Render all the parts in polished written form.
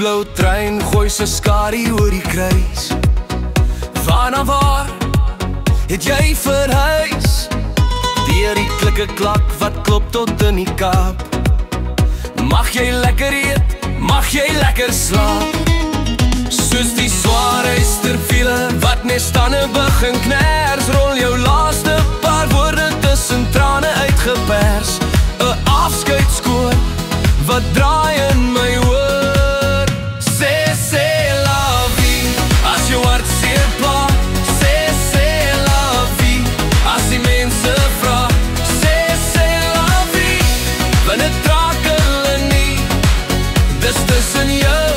blou trein gooi sy skadu oor die kruis. Waarna waar het jy verhuis? Deur die klikke klak wat klop tot in die Kaap. Mag jy lekker eet, mag jy lekker slaap. Soos die zware esterviele wat net stande begin kners, rol jou laaste paar woorde tussen trane uitgepers. 'n Afskeidskoor wat draai in my oor. Sê la vie, as jou hart seer pla. Sê la vie, as die mense vra. Sê la vie, want het raak hulle nie. Dis tussen jou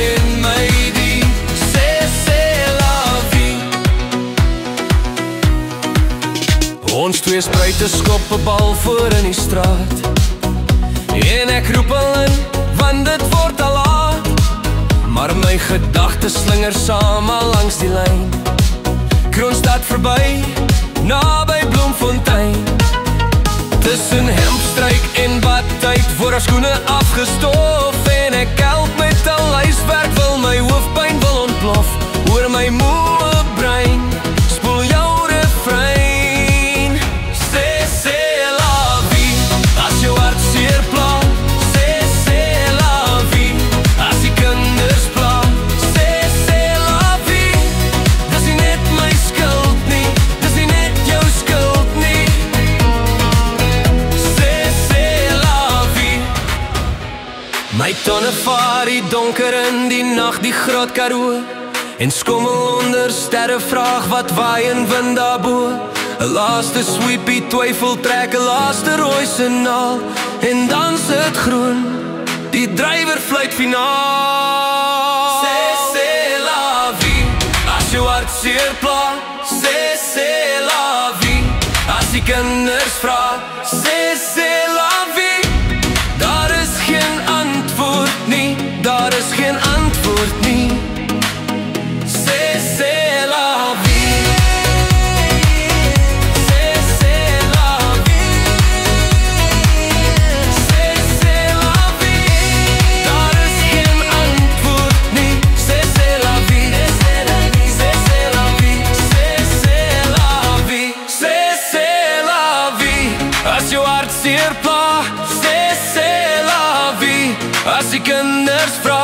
en my die. Sê la vie. Ons twee spruite skop 'n bal voor in die straat. En ek roep al in, want dit word al laat. Maar my gedagtes slinger saam al langs die lyn. Kroonstad verby, naby Bloemfontein. Tussen hempstryk en badtyd word haar skoene afgestof. En ek help met al huiswerk, wil my hoofpyn wil ontplof. Oor my moe brein, spoel jou refrein. Sê la vie, as jou hart seer pla. Sê la vie, as die kinders pla. Sê la vie, dis nie net my skuld nie, dis nie net jou skuld nie. Sê la vie. My tonne vaar die donker in die nacht, die Groot Karoo. En skommel onder sterre vraag wat waai en wind daarbo. 'n laaste sweepie twyfel trek 'n laaste rooi signaal. En dan sit groen, die drywer fluit finaal. Sê la vie, as jou hart seer pla. Sê la vie, as die kinders vra. Sê la vie, daar is geen antwoord nie, daar is geen antwoord nie. Sê la vie. Sê la vie. Sê la vie, daar is geen antwoord nie. Sê la vie. Sê la vie. Sê la vie. Sê la vie, as jou hart seer pla. Sê la vie, as die kinders vra.